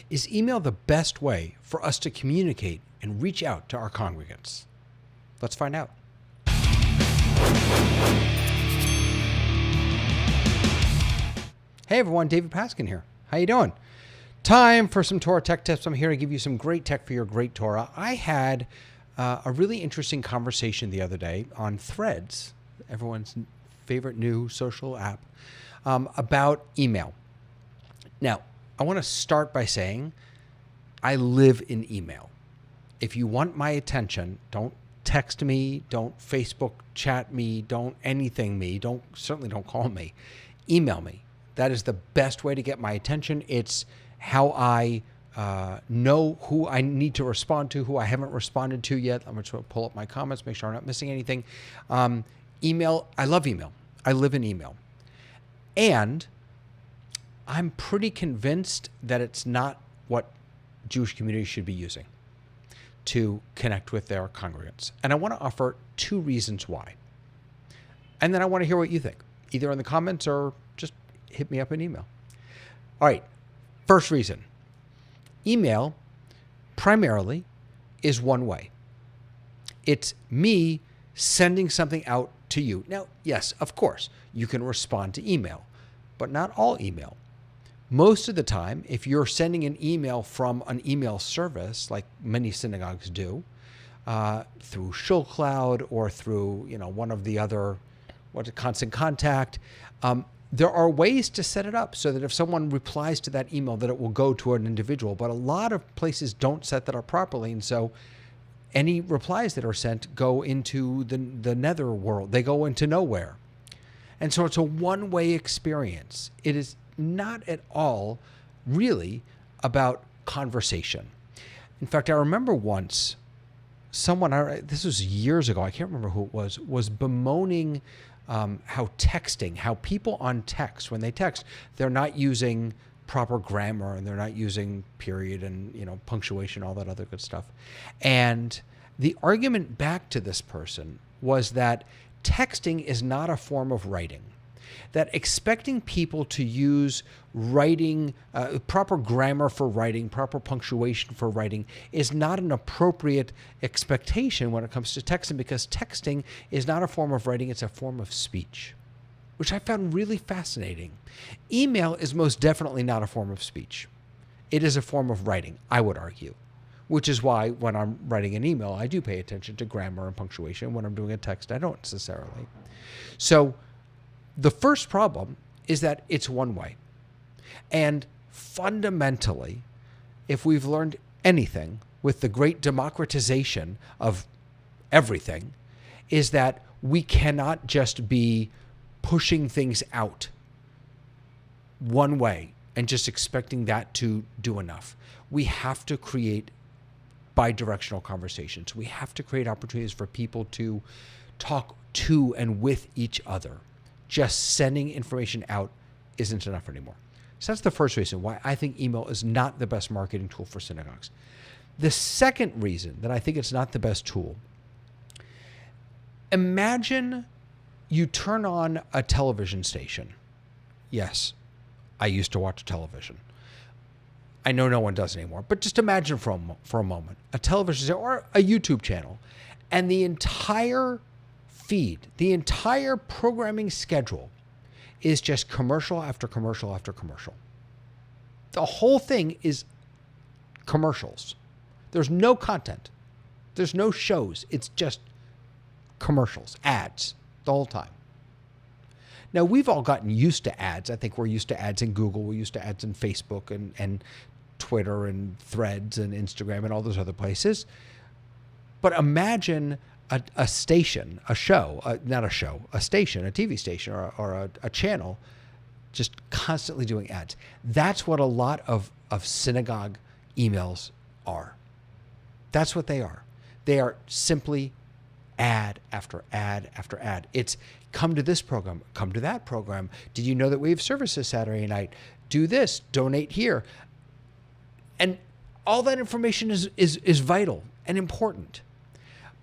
Is email the best way for us to communicate and reach out to our congregants? Let's find out. Hey everyone, David Paskin here. How you doing? Time for some Torah tech tips. I'm here to give you some great tech for your great Torah. I had a really interesting conversation the other day on Threads, everyone's favorite new social app, about email. Now, I want to start by saying I live in email. If you want my attention, don't text me, don't Facebook chat me, don't anything me, certainly don't call me. Email me. That is the best way to get my attention. It's how I know who I need to respond to, who I haven't responded to yet. I'm going to pull up my comments, make sure I'm not missing anything. Email, I love email. I live in email. And I'm pretty convinced that it's not what Jewish communities should be using to connect with their congregants. And I want to offer two reasons why. And then I want to hear what you think, either in the comments or just hit me up an email. All right, first reason. Email primarily is one way. It's me sending something out to you. Now, yes, of course, you can respond to email, but not all email. Most of the time, if you're sending an email from an email service, like many synagogues do, through ShulCloud or through one of the other, Constant Contact, there are ways to set it up so that if someone replies to that email, that it will go to an individual. But a lot of places don't set that up properly, and so any replies that are sent go into the nether world. They go into nowhere. And so it's a one-way experience. It is not at all really about conversation. In fact, I remember once someone, this was years ago, I can't remember who it was bemoaning how people on text, when they text, they're not using proper grammar and they're not using period and punctuation, all that other good stuff. And the argument back to this person was that texting is not a form of writing. That expecting people to use writing, proper grammar for writing, proper punctuation for writing is not an appropriate expectation when it comes to texting, because texting is not a form of writing, it's a form of speech, which I found really fascinating. Email is most definitely not a form of speech. It is a form of writing, I would argue, which is why when I'm writing an email, I do pay attention to grammar and punctuation. When I'm doing a text, I don't necessarily. So the first problem is that it's one way. And fundamentally, if we've learned anything with the great democratization of everything, is that we cannot just be pushing things out one way and just expecting that to do enough. We have to create bi-directional conversations. We have to create opportunities for people to talk to and with each other. Just sending information out isn't enough anymore. So that's the first reason why I think email is not the best marketing tool for synagogues. The second reason that I think it's not the best tool, imagine you turn on a television station. Yes, I used to watch television. I know no one does anymore, but just imagine for a moment, a television station or a YouTube channel, and the entire feed, the entire programming schedule is just commercial after commercial after commercial. The whole thing is commercials. There's no content. There's no shows. It's just commercials, ads, the whole time. Now, we've all gotten used to ads. I think we're used to ads in Google. We're used to ads in Facebook and Twitter and Threads and Instagram and all those other places. But imagine a station, a show, a station, a TV station or a channel just constantly doing ads. That's what a lot of synagogue emails are. That's what they are. They are simply ad after ad after ad. It's come to this program, come to that program. Did you know that we have services Saturday night? Do this, donate here. And all that information is vital and important.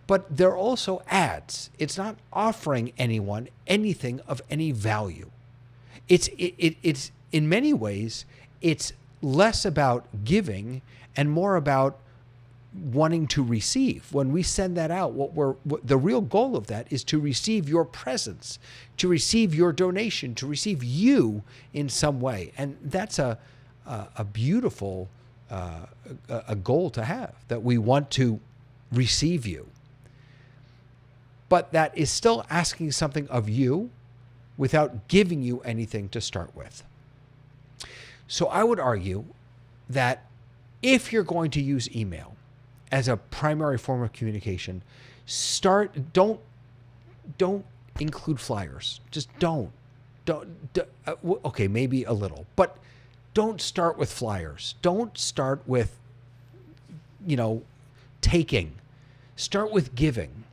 But they're also ads. It's not offering anyone anything of any value. It's in many ways, it's less about giving and more about wanting to receive. When we send that out, the real goal of that is to receive your presence, to receive your donation, to receive you in some way. And that's a beautiful a goal to have, that we want to receive you. But that is still asking something of you without giving you anything to start with. So I would argue that if you're going to use email as a primary form of communication, don't include flyers. Just don't. Okay, maybe a little, but don't start with flyers. Don't start with, taking. Start with giving.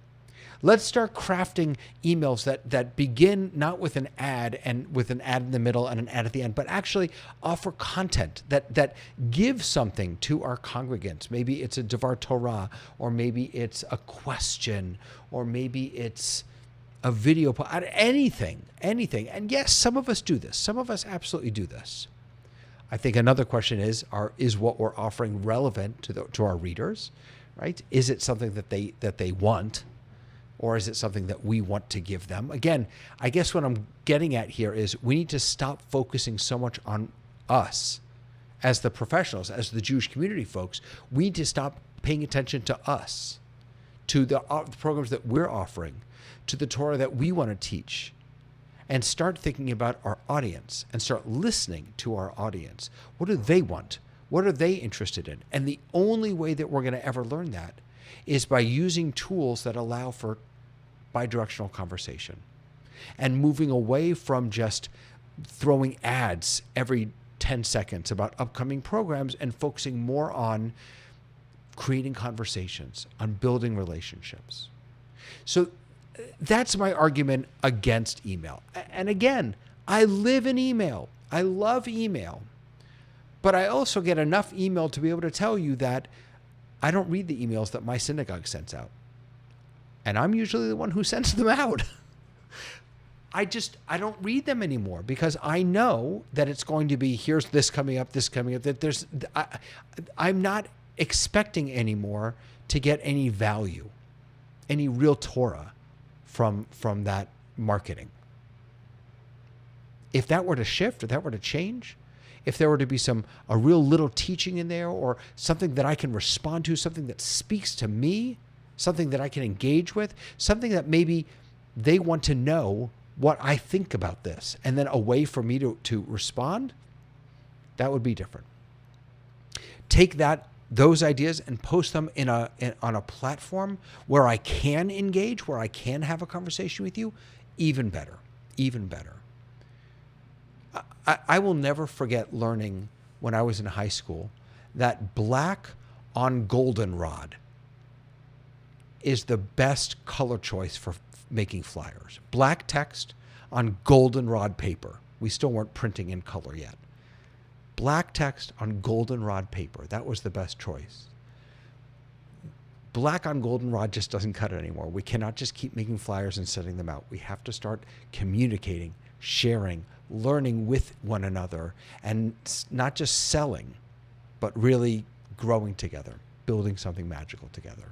Let's start crafting emails that begin not with an ad and with an ad in the middle and an ad at the end, but actually offer content that gives something to our congregants. Maybe it's a Devar Torah, or maybe it's a question, or maybe it's a video, anything. And yes, some of us do this. Some of us absolutely do this. I think another question is what we're offering relevant to our readers, right? Is it something that they want? Or is it something that we want to give them? Again, I guess what I'm getting at here is we need to stop focusing so much on us as the professionals, as the Jewish community folks. We need to stop paying attention to us, to the programs that we're offering, to the Torah that we want to teach, and start thinking about our audience and start listening to our audience. What do they want? What are they interested in? And the only way that we're going to ever learn that is by using tools that allow for bidirectional conversation and moving away from just throwing ads every 10 seconds about upcoming programs and focusing more on creating conversations, on building relationships. So that's my argument against email. And again, I live in email. I love email. But I also get enough email to be able to tell you that I don't read the emails that my synagogue sends out. And I'm usually the one who sends them out. I don't read them anymore because I know that it's going to be, here's this coming up, that I'm not expecting anymore to get any value, any real Torah from that marketing. If that were to shift, or that were to change, if there were to be a real little teaching in there, or something that I can respond to, something that speaks to me, something that I can engage with, something that maybe they want to know what I think about this, and then a way for me to respond, that would be different. Take those ideas and post them on a platform where I can engage, where I can have a conversation with you, even better. I will never forget learning when I was in high school that black on goldenrod is the best color choice for making flyers. Black text on goldenrod paper. We still weren't printing in color yet. Black text on goldenrod paper. That was the best choice. Black on goldenrod just doesn't cut it anymore. We cannot just keep making flyers and sending them out. We have to start communicating, sharing, learning with one another, and not just selling, but really growing together, building something magical together.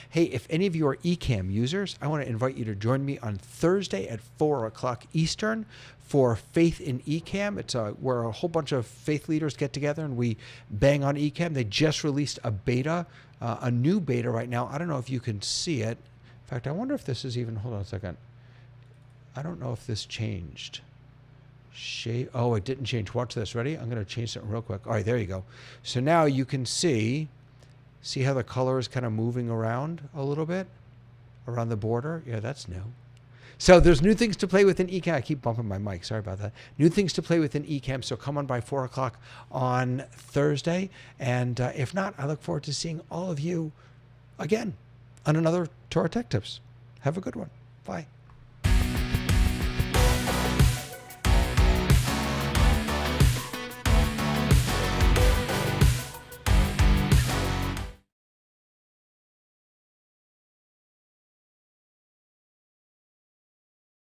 Hey, if any of you are eCam users, I want to invite you to join me on Thursday at 4 o'clock Eastern for Faith in eCam. It's where a whole bunch of faith leaders get together and we bang on eCam. They just released a beta, a new beta right now. I don't know if you can see it. In fact, I wonder if this is even, hold on a second. I don't know if this changed. Oh, it didn't change. Watch this. Ready? I'm going to change something real quick. All right, there you go. So now you can see how the color is kind of moving around a little bit around the border. Yeah, that's new. So there's new things to play with in eCam. I keep bumping my mic. Sorry about that. New things to play with in eCam. So come on by 4 o'clock on Thursday. And if not, I look forward to seeing all of you again on another Torah Tech Tips. Have a good one. Bye.